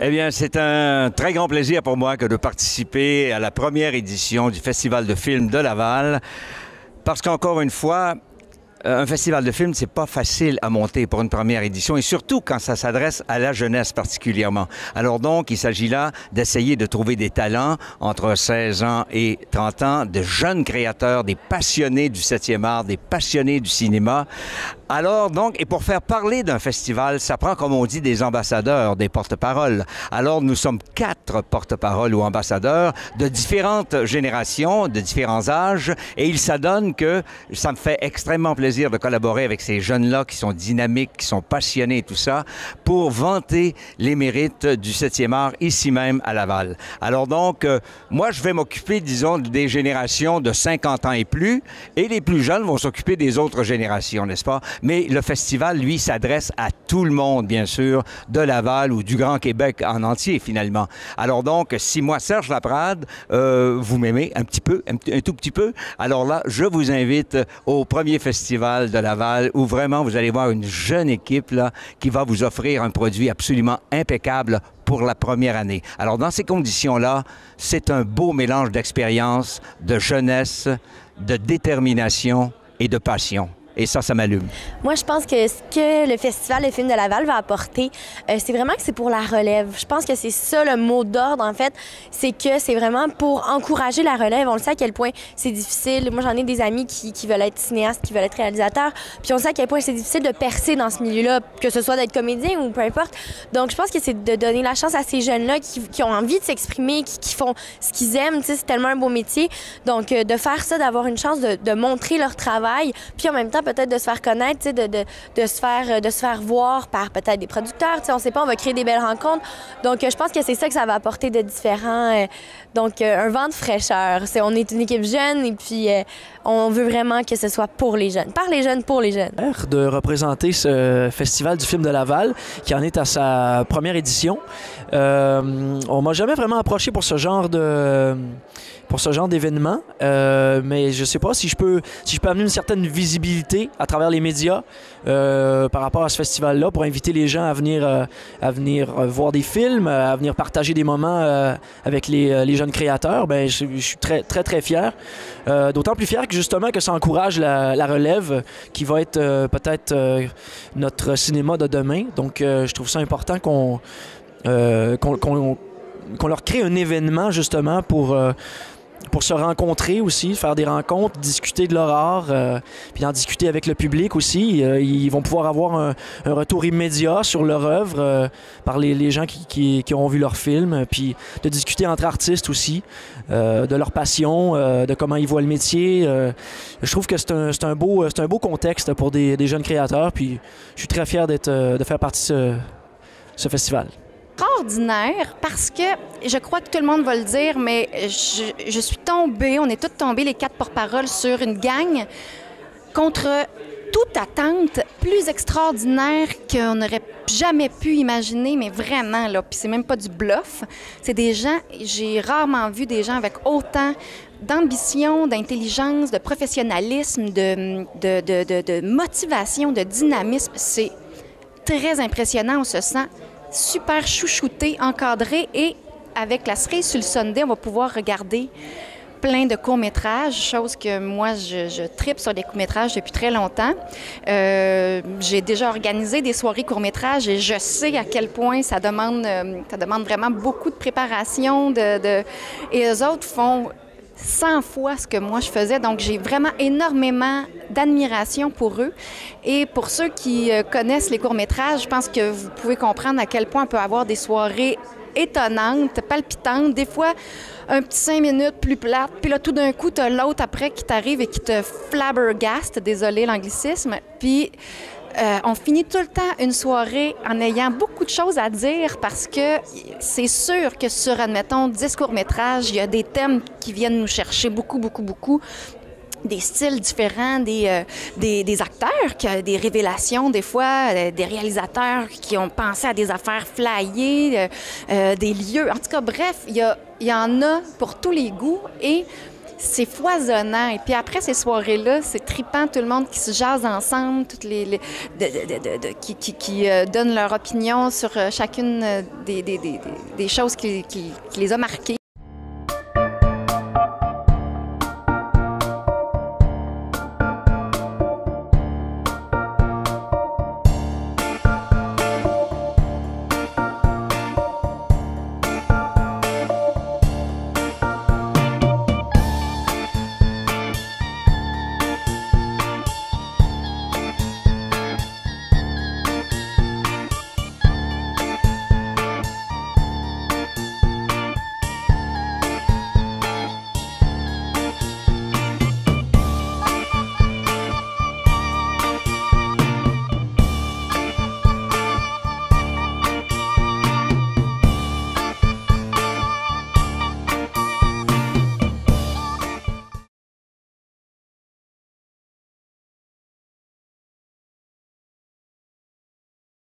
Eh bien, c'est un très grand plaisir pour moi que de participer à la première édition du Festival de films de Laval. Parce qu'encore une fois, un festival de films, c'est pas facile à monter pour une première édition et surtout quand ça s'adresse à la jeunesse particulièrement. Alors donc, il s'agit là d'essayer de trouver des talents entre 16 ans et 30 ans, de jeunes créateurs, des passionnés du 7e art, des passionnés du cinéma. Alors donc, et pour faire parler d'un festival, ça prend, comme on dit, des ambassadeurs, des porte-paroles. Alors nous sommes 4 porte-paroles ou ambassadeurs de différentes générations, de différents âges, et il s'adonne que ça me fait extrêmement plaisir de collaborer avec ces jeunes-là qui sont dynamiques, qui sont passionnés et tout ça, pour vanter les mérites du 7e art ici même à Laval. Alors donc, moi je vais m'occuper, disons, des générations de 50 ans et plus, et les plus jeunes vont s'occuper des autres générations, n'est-ce pas? Mais le festival, lui, s'adresse à tout le monde, bien sûr, de Laval ou du Grand Québec en entier, finalement. Alors donc, si moi, Serge Laprade, vous m'aimez un petit peu, un tout petit peu, alors là, je vous invite au premier festival de Laval où vraiment, vous allez voir une jeune équipe là, qui va vous offrir un produit absolument impeccable pour la première année. Alors, dans ces conditions-là, c'est un beau mélange d'expérience, de jeunesse, de détermination et de passion. Et ça m'allume. Moi, je pense que ce que le Festival de films de Laval va apporter, c'est vraiment que c'est pour la relève. Je pense que c'est ça le mot d'ordre, en fait. C'est que c'est vraiment pour encourager la relève. On le sait à quel point c'est difficile. Moi, j'en ai des amis qui veulent être cinéastes, qui veulent être réalisateurs. Puis on sait à quel point c'est difficile de percer dans ce milieu-là, que ce soit d'être comédien ou peu importe. Donc, je pense que c'est de donner la chance à ces jeunes-là qui ont envie de s'exprimer, qui font ce qu'ils aiment. Tu sais, c'est tellement un beau métier. Donc, de faire ça, d'avoir une chance de montrer leur travail, puis en même temps, peut-être de se faire connaître, de se faire voir par peut-être des producteurs. On ne sait pas, on va créer des belles rencontres. Donc, je pense que c'est ça que ça va apporter de différent. Donc, un vent de fraîcheur. On est une équipe jeune et puis on veut vraiment que ce soit pour les jeunes. Par les jeunes, pour les jeunes. De représenter ce Festival du film de Laval qui en est à sa première édition. On m'a jamais vraiment approché pour ce genre d'événement, mais je sais pas si je peux amener une certaine visibilité à travers les médias par rapport à ce festival-là pour inviter les gens à venir voir des films, à venir partager des moments avec les jeunes créateurs. Ben, je suis très, très, très fier. D'autant plus fier que justement que ça encourage la relève qui va être peut-être notre cinéma de demain. Donc, je trouve ça important qu'on leur crée un événement justement pour se rencontrer aussi, faire des rencontres, discuter de leur art, puis en discuter avec le public aussi. Ils vont pouvoir avoir un retour immédiat sur leur œuvre par les gens qui ont vu leur film, puis de discuter entre artistes aussi, de leur passion, de comment ils voient le métier. Je trouve que c'est un beau contexte pour des jeunes créateurs, puis je suis très fier de faire partie de ce festival. Extraordinaire parce que je crois que tout le monde va le dire, mais je suis tombée, on est toutes tombées, les 4 porte-paroles, sur une gang contre toute attente plus extraordinaire qu'on n'aurait jamais pu imaginer, mais vraiment, là, puis c'est même pas du bluff. C'est des gens, j'ai rarement vu des gens avec autant d'ambition, d'intelligence, de professionnalisme, de motivation, de dynamisme. C'est très impressionnant, on se sent super chouchouté, encadré, et avec la cerise sur le Sunday, on va pouvoir regarder plein de courts-métrages, chose que moi, je tripe sur des courts-métrages depuis très longtemps. J'ai déjà organisé des soirées courts-métrages et je sais à quel point ça demande vraiment beaucoup de préparation. Et eux autres font 100 fois ce que moi je faisais. Donc, j'ai vraiment énormément d'admiration pour eux. Et pour ceux qui connaissent les courts-métrages, je pense que vous pouvez comprendre à quel point on peut avoir des soirées étonnantes, palpitantes, des fois un petit 5 minutes plus plate, puis là, tout d'un coup, tu as l'autre après qui t'arrive et qui te flabbergaste, désolé l'anglicisme, puis on finit tout le temps une soirée en ayant beaucoup de choses à dire parce que c'est sûr que sur, admettons, 10 courts-métrages, il y a des thèmes qui viennent nous chercher beaucoup, beaucoup, beaucoup. Des styles différents, des acteurs, des révélations, des fois, des réalisateurs qui ont pensé à des affaires flyées, des lieux. En tout cas, bref, il y en a pour tous les goûts et c'est foisonnant. Et puis après ces soirées-là, c'est trippant, tout le monde qui se jase ensemble, toutes qui donnent leur opinion sur chacune des choses qui les a marquées.